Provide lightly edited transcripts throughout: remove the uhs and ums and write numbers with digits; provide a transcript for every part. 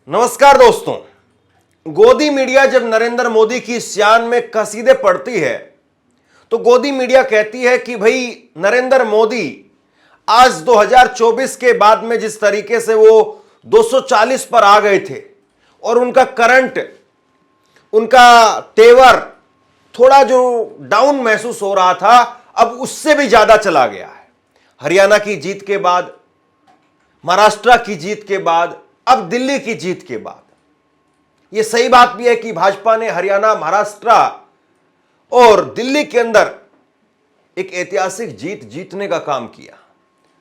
नमस्कार दोस्तों। गोदी मीडिया जब नरेंद्र मोदी की शान में कसीदे पढ़ती है तो गोदी मीडिया कहती है कि भाई नरेंद्र मोदी आज 2024 के बाद में जिस तरीके से वो 240 पर आ गए थे और उनका करंट, उनका तेवर थोड़ा जो डाउन महसूस हो रहा था, अब उससे भी ज्यादा चला गया है। हरियाणा की जीत के बाद, महाराष्ट्र की जीत के बाद, अब दिल्ली की जीत के बाद, यह सही बात भी है कि भाजपा ने हरियाणा, महाराष्ट्र और दिल्ली के अंदर एक ऐतिहासिक जीत जीतने का काम किया।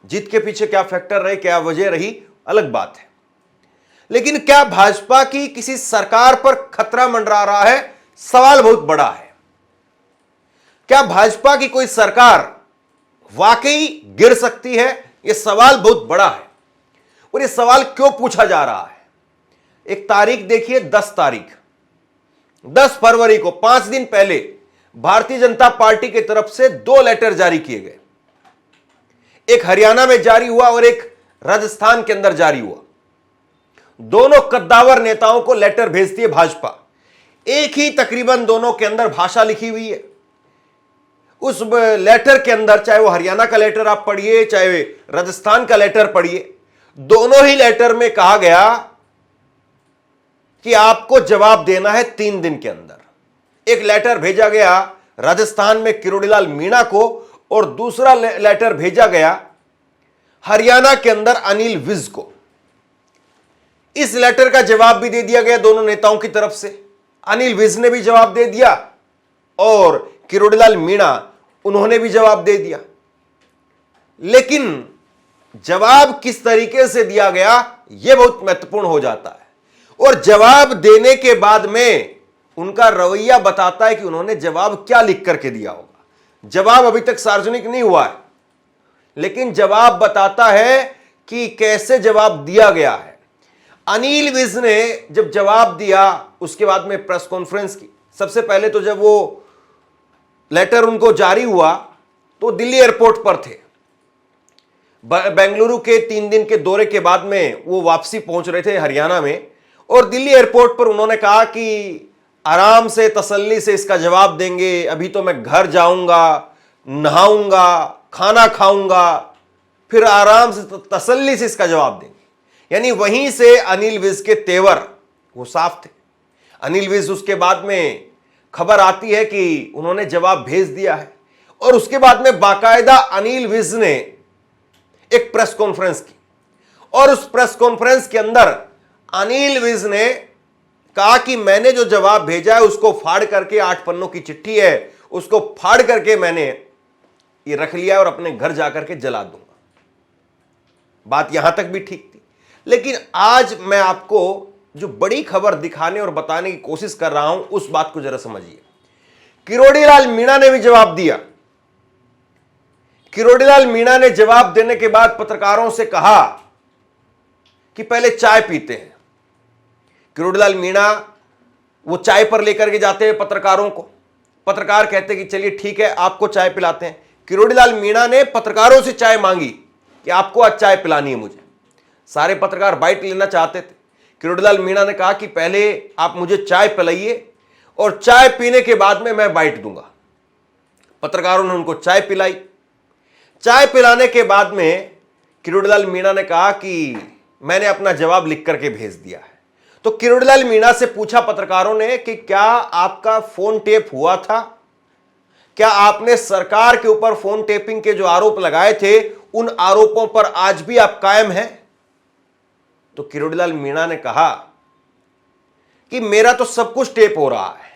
जीत के पीछे क्या फैक्टर रहे, क्या वजह रही, अलग बात है। लेकिन क्या भाजपा की किसी सरकार पर खतरा मंडरा रहा है? सवाल बहुत बड़ा है। क्या भाजपा की कोई सरकार वाकई गिर सकती है? यह सवाल बहुत बड़ा है। और यह सवाल क्यों पूछा जा रहा है? एक तारीख देखिए, 10 फरवरी को, 5 दिन पहले भारतीय जनता पार्टी की तरफ से 2 लेटर जारी किए गए। एक हरियाणा में जारी हुआ और एक राजस्थान के अंदर जारी हुआ। दोनों कद्दावर नेताओं को लेटर भेजती है भाजपा। एक ही तकरीबन दोनों के अंदर भाषा लिखी हुई है। उस लेटर के अंदर, चाहे वो हरियाणा का लेटर आप पढ़िए, चाहे राजस्थान का लेटर पढ़िए, दोनों ही लेटर में कहा गया कि आपको जवाब देना है 3 दिन के अंदर। एक लेटर भेजा गया राजस्थान में किरोड़ीलाल मीणा को और दूसरा लेटर भेजा गया हरियाणा के अंदर अनिल विज को। इस लेटर का जवाब भी दे दिया गया दोनों नेताओं की तरफ से। अनिल विज ने भी जवाब दे दिया और किरोड़ीलाल मीणा, उन्होंने भी जवाब दे दिया। लेकिन जवाब किस तरीके से दिया गया, यह बहुत महत्वपूर्ण हो जाता है। और जवाब देने के बाद में उनका रवैया बताता है कि उन्होंने जवाब क्या लिख करके दिया होगा। जवाब अभी तक सार्वजनिक नहीं हुआ है, लेकिन जवाब बताता है कि कैसे जवाब दिया गया है। अनिल विज ने जब जवाब दिया, उसके बाद में प्रेस कॉन्फ्रेंस की। सबसे पहले तो जब वो लेटर उनको जारी हुआ तो दिल्ली एयरपोर्ट पर थे। बेंगलुरु के 3 दिन के दौरे के बाद में वो वापसी पहुंच रहे थे हरियाणा में, और दिल्ली एयरपोर्ट पर उन्होंने कहा कि आराम से, तसल्ली से इसका जवाब देंगे। अभी तो मैं घर जाऊंगा, नहाऊंगा, खाना खाऊंगा, फिर आराम से तसल्ली से इसका जवाब देंगे। यानी वहीं से अनिल विज के तेवर वो साफ थे। अनिल विज, उसके बाद में खबर आती है कि उन्होंने जवाब भेज दिया है, और उसके बाद में बाकायदा अनिल विज ने एक प्रेस कॉन्फ्रेंस की, और उस प्रेस कॉन्फ्रेंस के अंदर अनिल विज ने कहा कि मैंने जो जवाब भेजा है उसको फाड़ करके, 8 पन्नों की चिट्ठी है, उसको फाड़ करके मैंने ये रख लिया और अपने घर जाकर के जला दूंगा। बात यहां तक भी ठीक थी। लेकिन आज मैं आपको जो बड़ी खबर दिखाने और बताने की कोशिश कर रहा हूं, उस बात को जरा समझिए। किरोड़ीलाल मीणा ने भी जवाब दिया। किरोड़ीलाल मीणा ने जवाब देने के बाद पत्रकारों से कहा कि पहले चाय पीते हैं। किरोड़ीलाल मीणा वो चाय पर लेकर के जाते हैं पत्रकारों को। पत्रकार कहते हैं कि चलिए ठीक है, आपको चाय पिलाते हैं। किरोड़ीलाल मीणा ने पत्रकारों से चाय मांगी कि आपको आज चाय पिलानी है मुझे। सारे पत्रकार बाइट लेना चाहते थे। किरोड़ीलाल मीणा ने कहा कि पहले आप मुझे चाय पिलाइए और चाय पीने के बाद में मैं बाइट दूंगा। पत्रकारों ने उनको चाय पिलाई। चाय पिलाने के बाद में किरोड़ीलाल मीणा ने कहा कि मैंने अपना जवाब लिख करके भेज दिया है। तो किरोड़ीलाल मीणा से पूछा पत्रकारों ने कि क्या आपका फोन टेप हुआ था? क्या आपने सरकार के ऊपर फोन टेपिंग के जो आरोप लगाए थे, उन आरोपों पर आज भी आप कायम हैं? तो किरोड़ीलाल मीणा ने कहा कि मेरा तो सब कुछ टेप हो रहा है।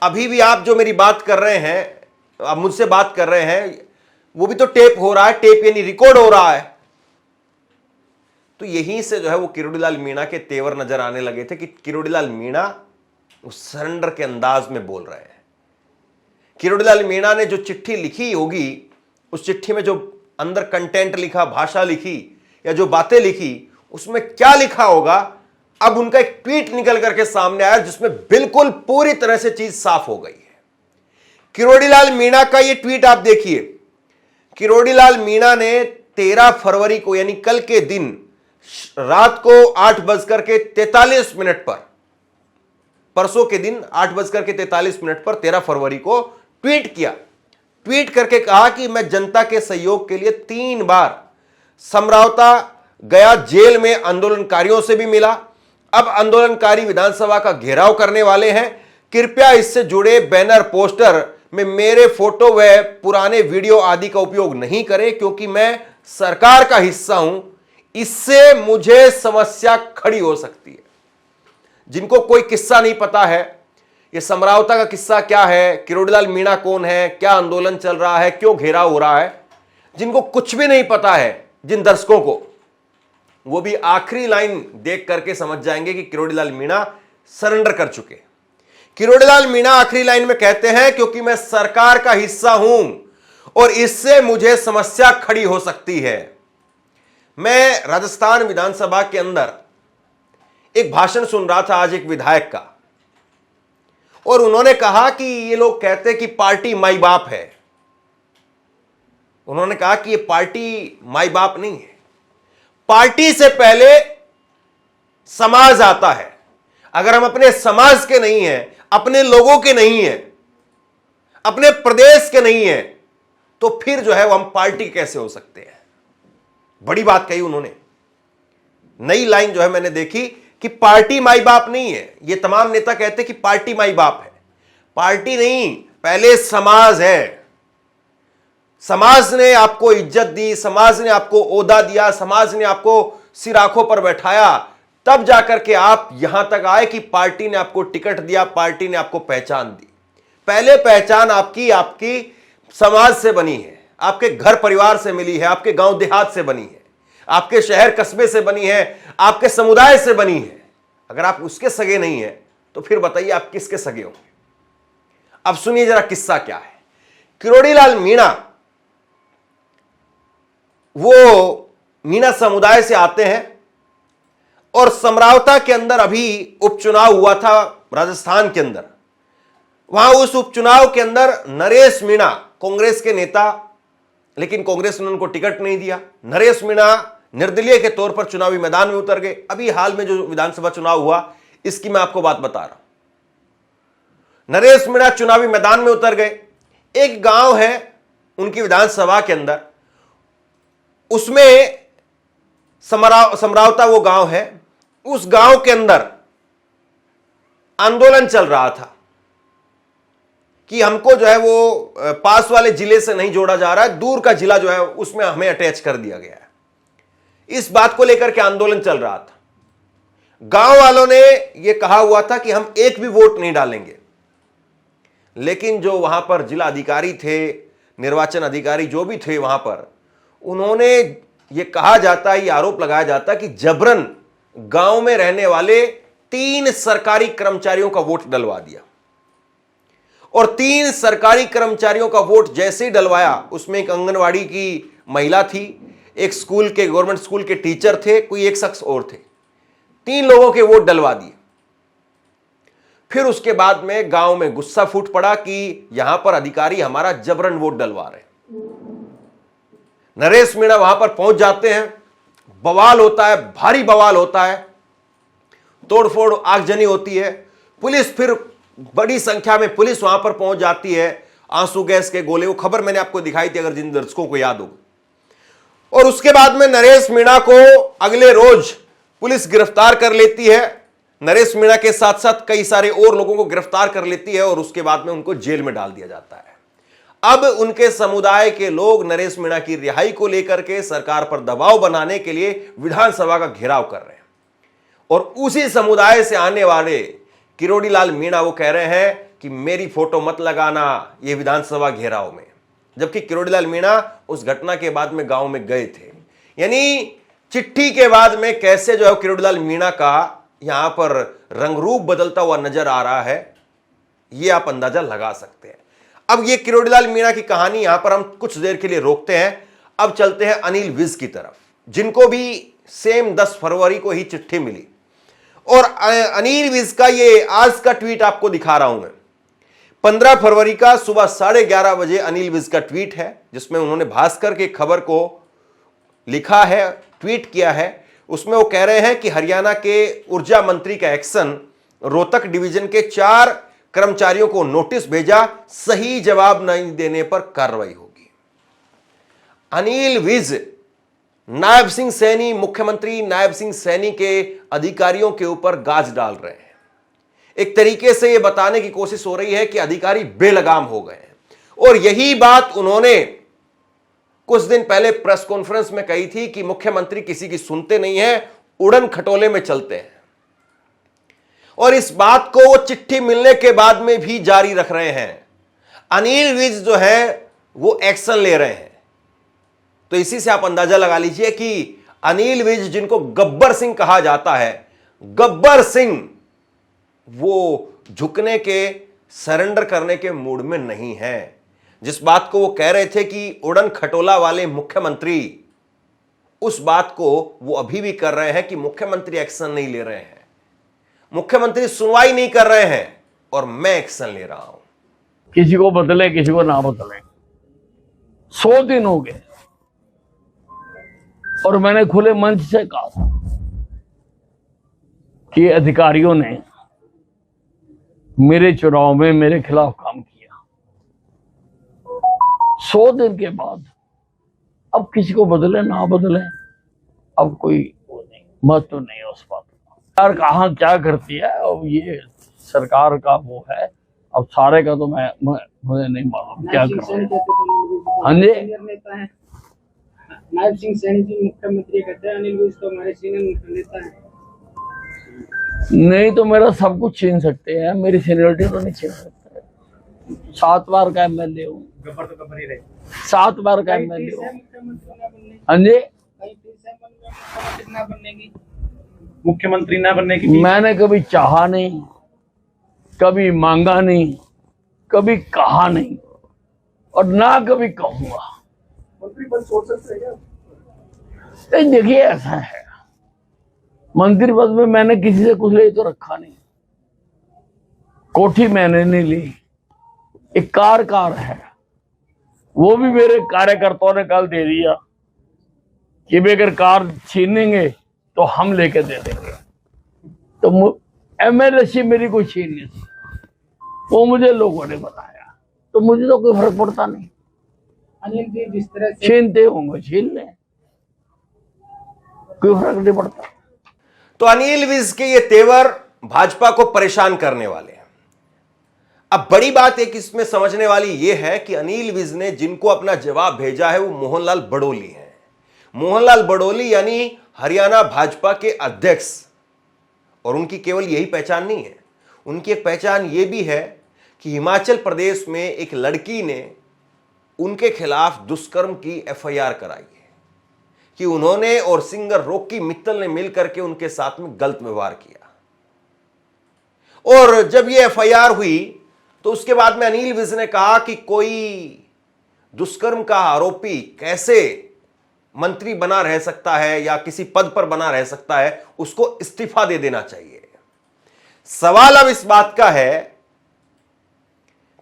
अभी भी आप जो मेरी बात कर रहे हैं, आप मुझसे बात कर रहे हैं, वो भी तो टेप हो रहा है। टेप यानी रिकॉर्ड हो रहा है। तो यहीं से जो है वो किरोड़ीलाल मीणा के तेवर नजर आने लगे थे कि किरोड़ीलाल मीणा उस सरेंडर के अंदाज में बोल रहे हैं। किरोड़ीलाल मीणा ने जो चिट्ठी लिखी होगी, उस चिट्ठी में जो अंदर कंटेंट लिखा, भाषा लिखी या जो बातें लिखी, उसमें क्या लिखा होगा, अब उनका एक ट्वीट निकल करके सामने आया जिसमें बिल्कुल पूरी तरह से चीज साफ हो गई है। किरोड़ीलाल मीणा का यह ट्वीट आप देखिए। किरोड़ीलाल मीणा ने 13 फरवरी को, यानी कल के दिन, रात को 8:43 पर, परसों के दिन 8:43 पर 13 फरवरी को ट्वीट किया। ट्वीट करके कहा कि मैं जनता के सहयोग के लिए 3 बार समरावता गया, जेल में आंदोलनकारियों से भी मिला। अब आंदोलनकारी विधानसभा का घेराव करने वाले हैं। कृपया इससे जुड़े बैनर पोस्टर में मेरे फोटो व पुराने वीडियो आदि का उपयोग नहीं करें, क्योंकि मैं सरकार का हिस्सा हूं, इससे मुझे समस्या खड़ी हो सकती है। जिनको कोई किस्सा नहीं पता है, ये समरावता का किस्सा क्या है, किरोड़ीलाल मीणा कौन है, क्या आंदोलन चल रहा है, क्यों घेराव हो रहा है, जिनको कुछ भी नहीं पता है, जिन दर्शकों को, वो भी आखिरी लाइन देख करके समझ जाएंगे कि किरोड़ीलाल मीणा सरेंडर कर चुके। किरोड़ीलाल मीणा आखिरी लाइन में कहते हैं, क्योंकि मैं सरकार का हिस्सा हूं और इससे मुझे समस्या खड़ी हो सकती है। मैं राजस्थान विधानसभा के अंदर एक भाषण सुन रहा था आज एक विधायक का, और उन्होंने कहा कि ये लोग कहते हैं कि पार्टी माई बाप है। उन्होंने कहा कि ये पार्टी माई बाप नहीं है, पार्टी से पहले समाज आता है। अगर हम अपने समाज के नहीं हैं, अपने लोगों के नहीं हैं, अपने प्रदेश के नहीं हैं, तो फिर जो है वो हम पार्टी कैसे हो सकते हैं। बड़ी बात कही उन्होंने। नई लाइन जो है मैंने देखी कि पार्टी माई बाप नहीं है। ये तमाम नेता कहते हैं कि पार्टी माई बाप है। पार्टी नहीं, पहले समाज है। समाज ने आपको इज्जत दी, समाज ने आपको ओहदा दिया, समाज ने आपको सिर आंखों पर बैठाया, तब जाकर के आप यहां तक आए कि पार्टी ने आपको टिकट दिया, पार्टी ने आपको पहचान दी। पहले पहचान आपकी समाज से बनी है, आपके घर परिवार से मिली है, आपके गांव देहात से बनी है, आपके शहर कस्बे से बनी है, आपके समुदाय से बनी है। अगर आप उसके सगे नहीं है तो फिर बताइए आप किसके सगे होंगे। अब सुनिए जरा किस्सा क्या है। किरोड़ीलाल मीणा वो मीणा समुदाय से आते हैं, और समरावता के अंदर अभी उपचुनाव हुआ था राजस्थान के अंदर। वहां उस उपचुनाव के अंदर नरेश मीणा कांग्रेस के नेता, लेकिन कांग्रेस ने उनको टिकट नहीं दिया। नरेश मीणा निर्दलीय के तौर पर चुनावी मैदान में उतर गए। अभी हाल में जो विधानसभा चुनाव हुआ, इसकी मैं आपको बात बता रहा हूं। नरेश मीणा चुनावी मैदान में उतर गए। एक गांव है उनकी विधानसभा के अंदर, उसमें समरावता वो गांव है। उस गांव के अंदर आंदोलन चल रहा था कि हमको जो है वो पास वाले जिले से नहीं जोड़ा जा रहा है, दूर का जिला जो है उसमें हमें अटैच कर दिया गया है। इस बात को लेकर के आंदोलन चल रहा था। गांव वालों ने यह कहा हुआ था कि हम एक भी वोट नहीं डालेंगे, लेकिन जो वहां पर जिला अधिकारी थे, निर्वाचन अधिकारी जो भी थे वहां पर, उन्होंने ये कहा जाता है, ये आरोप लगाया जाता है कि जबरन गांव में रहने वाले 3 सरकारी कर्मचारियों का वोट डलवा दिया। और 3 सरकारी कर्मचारियों का वोट जैसे ही डलवाया, उसमें एक आंगनवाड़ी की महिला थी, एक स्कूल के गवर्नमेंट स्कूल के टीचर थे, कोई एक शख्स और थे। 3 लोगों के वोट डलवा दिए। फिर उसके बाद में गांव में गुस्सा फूट पड़ा कि यहां पर अधिकारी हमारा जबरन वोट डलवा रहे। नरेश मीणा वहां पर पहुंच जाते हैं। बवाल होता है, भारी बवाल होता है, तोड़फोड़ आगजनी होती है। पुलिस, फिर बड़ी संख्या में पुलिस वहां पर पहुंच जाती है। आंसू गैस के गोले, वो खबर मैंने आपको दिखाई थी, अगर जिन दर्शकों को याद हो। और उसके बाद में नरेश मीणा को अगले रोज पुलिस गिरफ्तार कर लेती है। नरेश मीणा के साथ साथ कई सारे और लोगों को गिरफ्तार कर लेती है, और उसके बाद में उनको जेल में डाल दिया जाता है। अब उनके समुदाय के लोग नरेश मीणा की रिहाई को लेकर के सरकार पर दबाव बनाने के लिए विधानसभा का घेराव कर रहे हैं। और उसी समुदाय से आने वाले किरोड़ीलाल मीणा वो कह रहे हैं कि मेरी फोटो मत लगाना ये विधानसभा घेराव में, जबकि किरोड़ीलाल मीणा उस घटना के बाद में गांव में गए थे। यानी चिट्ठी के बाद में कैसे जो है किरोड़ीलाल मीणा का यहां पर रंगरूप बदलता हुआ नजर आ रहा है, यह आप अंदाजा लगा सकते हैं। अब ये किरोड़ीलाल मीणा की कहानी यहां पर हम कुछ देर के लिए रोकते हैं। अब चलते हैं अनिल विज की तरफ, जिनको भी सेम 10 फरवरी को ही चिट्ठी मिली। और अनिल विज का ये आज का ट्वीट आपको दिखा रहा हूं मैं। 15 फरवरी का सुबह 11:30 बजे अनिल विज का ट्वीट है, जिसमें उन्होंने भास्कर के खबर को लिखा है, ट्वीट किया है। उसमें वो कह रहे हैं कि हरियाणा के ऊर्जा मंत्री का एक्शन, रोहतक डिवीजन के 4 कर्मचारियों को नोटिस भेजा, सही जवाब नहीं देने पर कार्रवाई होगी। अनिल विज नायब सिंह सैनी, मुख्यमंत्री नायब सिंह सैनी के अधिकारियों के ऊपर गाज डाल रहे हैं। एक तरीके से यह बताने की कोशिश हो रही है कि अधिकारी बेलगाम हो गए हैं। और यही बात उन्होंने कुछ दिन पहले प्रेस कॉन्फ्रेंस में कही थी कि मुख्यमंत्री किसी की सुनते नहीं है, उड़न खटोले में चलते हैं। और इस बात को वो चिट्ठी मिलने के बाद में भी जारी रख रहे हैं। अनिल विज जो है वो एक्शन ले रहे हैं। तो इसी से आप अंदाजा लगा लीजिए कि अनिल विज, जिनको गब्बर सिंह कहा जाता है, गब्बर सिंह वो झुकने के, सरेंडर करने के मूड में नहीं है। जिस बात को वो कह रहे थे कि उड़न खटोला वाले मुख्यमंत्री, उस बात को वो अभी भी कर रहे हैं कि मुख्यमंत्री एक्शन नहीं ले रहे हैं, मुख्यमंत्री सुनवाई नहीं कर रहे हैं और मैं एक्शन ले रहा हूं। किसी को बदले किसी को ना बदले, 100 दिन हो गए और मैंने खुले मंच से कहा था कि अधिकारियों ने मेरे चुनाव में मेरे खिलाफ काम किया। 100 दिन के बाद अब किसी को बदले ना बदले, अब कोई वो नहीं, महत्व नहीं है उस बात का। सरकार कहाँ क्या करती है, अब ये सरकार का वो है। अब सारे का तो मुझे नहीं मालूम क्या कर रहे। हाँ जी, नायब सिंह सैनी जी मुख्यमंत्री कहते हैं, अनिल विज तो हमारे सीनियर नेता है। नहीं तो मेरा सब कुछ छीन सकते हैं, मेरी सीनियरिटी तो नहीं छीन सकते। 7 बार का एमएलए हूँ, गब्बर तो गब्बर ही रहे। 7 बार का एमएलए हूँ। हाँ जी, मुख्यमंत्री ना बनने की मैंने कभी चाहा नहीं, कभी मांगा नहीं, कभी कहा नहीं और ना कभी कहूंगा। मंत्री पद छोड़ सकते हैं क्या? देखिए ऐसा है, मंत्री पद में मैंने किसी से कुछ ले तो रखा नहीं, कोठी मैंने नहीं ली, एक कार है, वो भी मेरे कार्यकर्ताओं ने कल दे दिया कि भी अगर कार छीनेंगे तो हम लेके दे देंगे। तो एमएलएशिप मेरी कोई छीन नहीं थी, वो मुझे लोगों ने बताया, तो मुझे तो कोई फर्क पड़ता नहीं। अनिल जी जिस तरह से छीनते होंगे छीन लें, कोई फर्क नहीं पड़ता। तो अनिल विज के ये तेवर भाजपा को परेशान करने वाले हैं। अब बड़ी बात एक इसमें समझने वाली ये है कि अनिल विज ने जिनको अपना जवाब भेजा है वो मोहनलाल बड़ोली हैं। मोहनलाल बड़ोली यानी हरियाणा भाजपा के अध्यक्ष। और उनकी केवल यही पहचान नहीं है, उनकी एक पहचान ये भी है कि हिमाचल प्रदेश में एक लड़की ने उनके खिलाफ दुष्कर्म की एफआईआर कराई है कि उन्होंने और सिंगर रॉकी मित्तल ने मिलकर के उनके साथ में गलत व्यवहार किया। और जब ये एफआईआर हुई तो उसके बाद में अनिल विज ने कहा कि कोई दुष्कर्म का आरोपी कैसे मंत्री बना रह सकता है या किसी पद पर बना रह सकता है, उसको इस्तीफा दे देना चाहिए। सवाल अब इस बात का है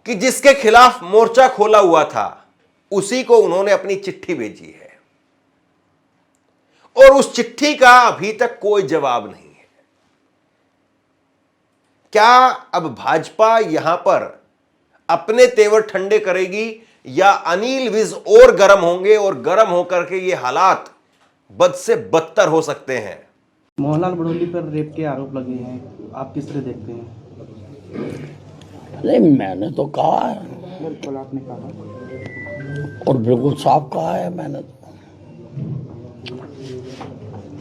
कि जिसके खिलाफ मोर्चा खोला हुआ था उसी को उन्होंने अपनी चिट्ठी भेजी है और उस चिट्ठी का अभी तक कोई जवाब नहीं है। क्या अब भाजपा यहां पर अपने तेवर ठंडे करेगी या अनिल विज और गर्म होंगे और गर्म होकर के ये हालात बद से बदतर हो सकते हैं? मोहनलाल बड़ोली पर रेप के आरोप लगे हैं, आप किस तरह देखते हैं? नहीं, मैंने तो कहा है, बिल्कुल आपने कहा और बिल्कुल साफ कहा है मैंने तो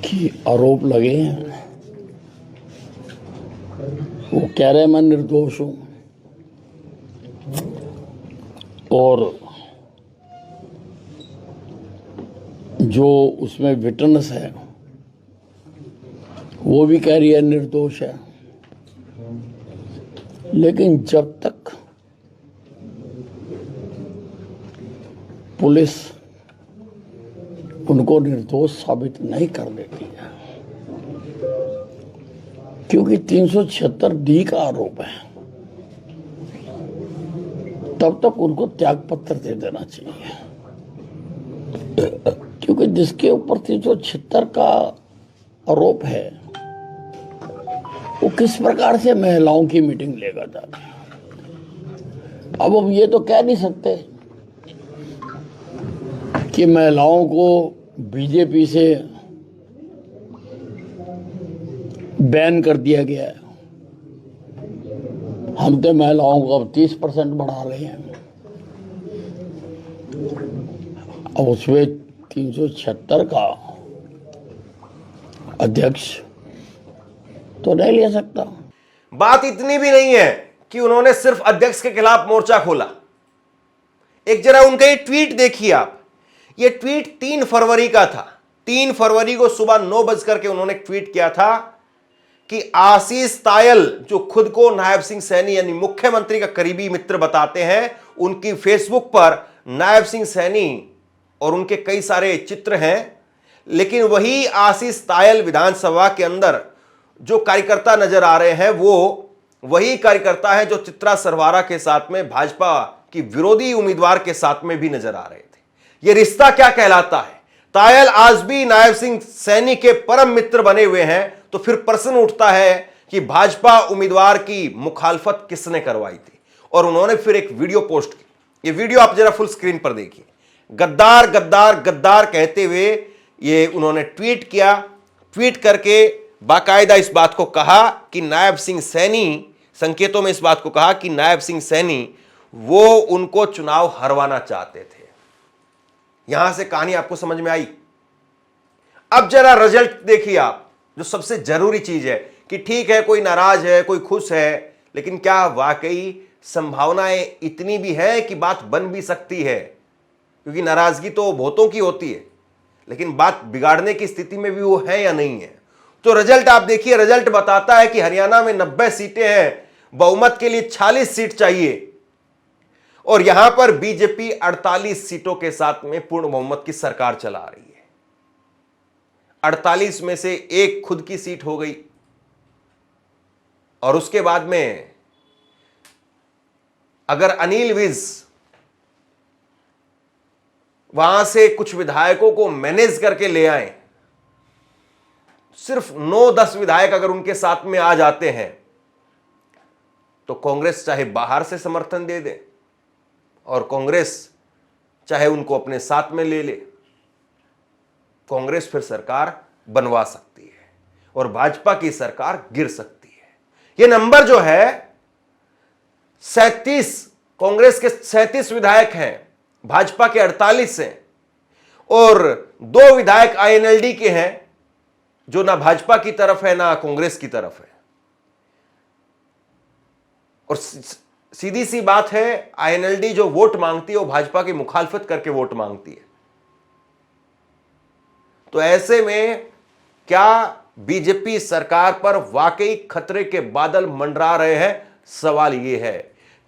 कि आरोप लगे हैं। वो कह रहे हैं मैं निर्दोष हूं और जो उसमें विटनेस है वो भी कह रही है निर्दोष है। लेकिन जब तक पुलिस उनको निर्दोष साबित नहीं कर देती है, क्योंकि 376D का आरोप है, तब तक उनको त्याग पत्र दे देना चाहिए। क्योंकि जिसके ऊपर 376 का आरोप है वो किस प्रकार से महिलाओं की मीटिंग लेगा था। अब हम ये तो कह नहीं सकते कि महिलाओं को बीजेपी से बैन कर दिया गया है। हम तो महिलाओं को अब 30% बढ़ा रहे हैं। अब उसमें 376 का अध्यक्ष तो नहीं ले सकता। बात इतनी भी नहीं है कि उन्होंने सिर्फ अध्यक्ष के खिलाफ मोर्चा खोला। एक जरा उनका ये ट्वीट देखिए आप। ये ट्वीट 3 फरवरी का था। 3 फरवरी को सुबह 9 बजकर के उन्होंने ट्वीट किया था कि आशीष तायल, जो खुद को नायब सिंह सैनी यानी मुख्यमंत्री का करीबी मित्र बताते हैं, उनकी फेसबुक पर नायब सिंह सैनी और उनके कई सारे चित्र हैं, लेकिन वही आशीष तायल विधानसभा के अंदर जो कार्यकर्ता नजर आ रहे हैं वो वही कार्यकर्ता है जो चित्रा सरवारा के साथ में भाजपा की विरोधी उम्मीदवार के साथ में भी नजर आ रहे थे। यह रिश्ता क्या कहलाता है? तायल आज भी नायब सिंह सैनी के परम मित्र बने हुए हैं, तो फिर प्रश्न उठता है कि भाजपा उम्मीदवार की मुखालफत किसने करवाई थी? और उन्होंने फिर एक वीडियो पोस्ट की। ये वीडियो आप जरा फुल स्क्रीन पर देखिए। गद्दार गद्दार गद्दार कहते हुए ये उन्होंने ट्वीट किया। ट्वीट करके बाकायदा इस बात को कहा कि नायब सिंह सैनी, संकेतों में इस बात को कहा कि नायब सिंह सैनी वो उनको चुनाव हरवाना चाहते थे। यहां से कहानी आपको समझ में आई। अब जरा रिजल्ट देखिए आप, जो सबसे जरूरी चीज है कि ठीक है कोई नाराज है, कोई खुश है, लेकिन क्या वाकई संभावनाएं इतनी भी है कि बात बन भी सकती है? क्योंकि नाराजगी तो बहुतों की होती है, लेकिन बात बिगाड़ने की स्थिति में भी वो है या नहीं है। तो रिजल्ट आप देखिए। रिजल्ट बताता है कि हरियाणा में 90 सीटें हैं, बहुमत के लिए 46 सीट चाहिए, और यहां पर बीजेपी 48 सीटों के साथ में पूर्ण बहुमत की सरकार चला रही है। 48 में से एक खुद की सीट हो गई, और उसके बाद में अगर अनिल विज वहां से कुछ विधायकों को मैनेज करके ले आए, सिर्फ 9-10 विधायक अगर उनके साथ में आ जाते हैं, तो कांग्रेस चाहे बाहर से समर्थन दे दे और कांग्रेस चाहे उनको अपने साथ में ले ले, कांग्रेस फिर सरकार बनवा सकती है और भाजपा की सरकार गिर सकती है। यह नंबर जो है 37, कांग्रेस के 37 विधायक हैं, भाजपा के 48 हैं, और 2 विधायक आईएनएलडी के हैं जो ना भाजपा की तरफ है ना कांग्रेस की तरफ है। और सीधी सी बात है, आईएनएलडी जो वोट मांगती है वो भाजपा की मुखालफत करके वोट मांगती है। तो ऐसे में क्या बीजेपी सरकार पर वाकई खतरे के बादल मंडरा रहे हैं? सवाल यह है,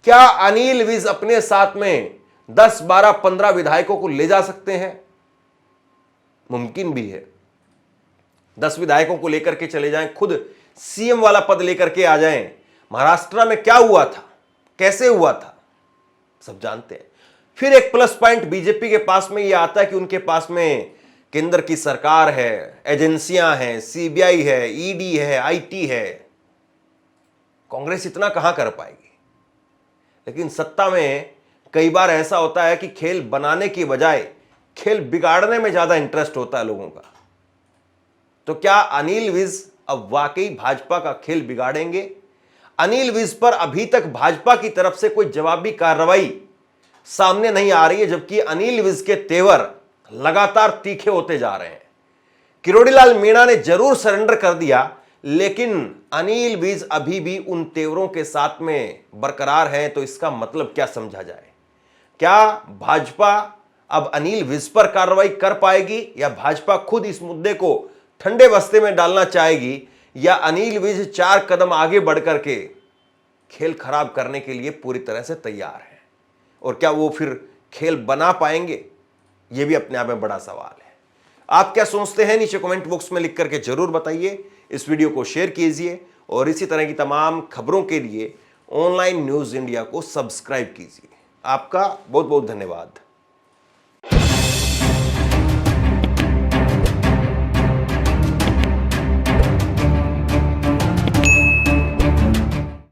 क्या अनिल विज अपने साथ में 10, 12, 15 विधायकों को ले जा सकते हैं? मुमकिन भी है। 10 विधायकों को लेकर के चले जाएं, खुद सीएम वाला पद लेकर के आ जाएं। महाराष्ट्र में क्या हुआ था, कैसे हुआ था, सब जानते हैं। फिर एक प्लस पॉइंट बीजेपी के पास में यह आता है कि उनके पास में केंद्र की सरकार है, एजेंसियां हैं, सीबीआई है, ईडी है, आईटी है। कांग्रेस इतना कहां कर पाएगी? लेकिन सत्ता में कई बार ऐसा होता है कि खेल बनाने की बजाय खेल बिगाड़ने में ज्यादा इंटरेस्ट होता है लोगों का। तो क्या अनिल विज अब वाकई भाजपा का खेल बिगाड़ेंगे? अनिल विज पर अभी तक भाजपा की तरफ से कोई जवाबी कार्रवाई सामने नहीं आ रही है, जबकि अनिल विज के तेवर लगातार तीखे होते जा रहे हैं। किरोड़ीलाल मीणा ने जरूर सरेंडर कर दिया, लेकिन अनिल विज अभी भी उन तेवरों के साथ में बरकरार हैं। तो इसका मतलब क्या समझा जाए? क्या भाजपा अब अनिल विज पर कार्रवाई कर पाएगी, या भाजपा खुद इस मुद्दे को ठंडे बस्ते में डालना चाहेगी, या अनिल विज 4 कदम आगे बढ़कर के खेल खराब करने के लिए पूरी तरह से तैयार है? और क्या वो फिर खेल बना पाएंगे? यह भी अपने आप में बड़ा सवाल है। आप क्या सोचते हैं? नीचे कमेंट बॉक्स में लिख करके जरूर बताइए। इस वीडियो को शेयर कीजिए और इसी तरह की तमाम खबरों के लिए ऑनलाइन न्यूज़ इंडिया को सब्सक्राइब कीजिए। आपका बहुत बहुत धन्यवाद।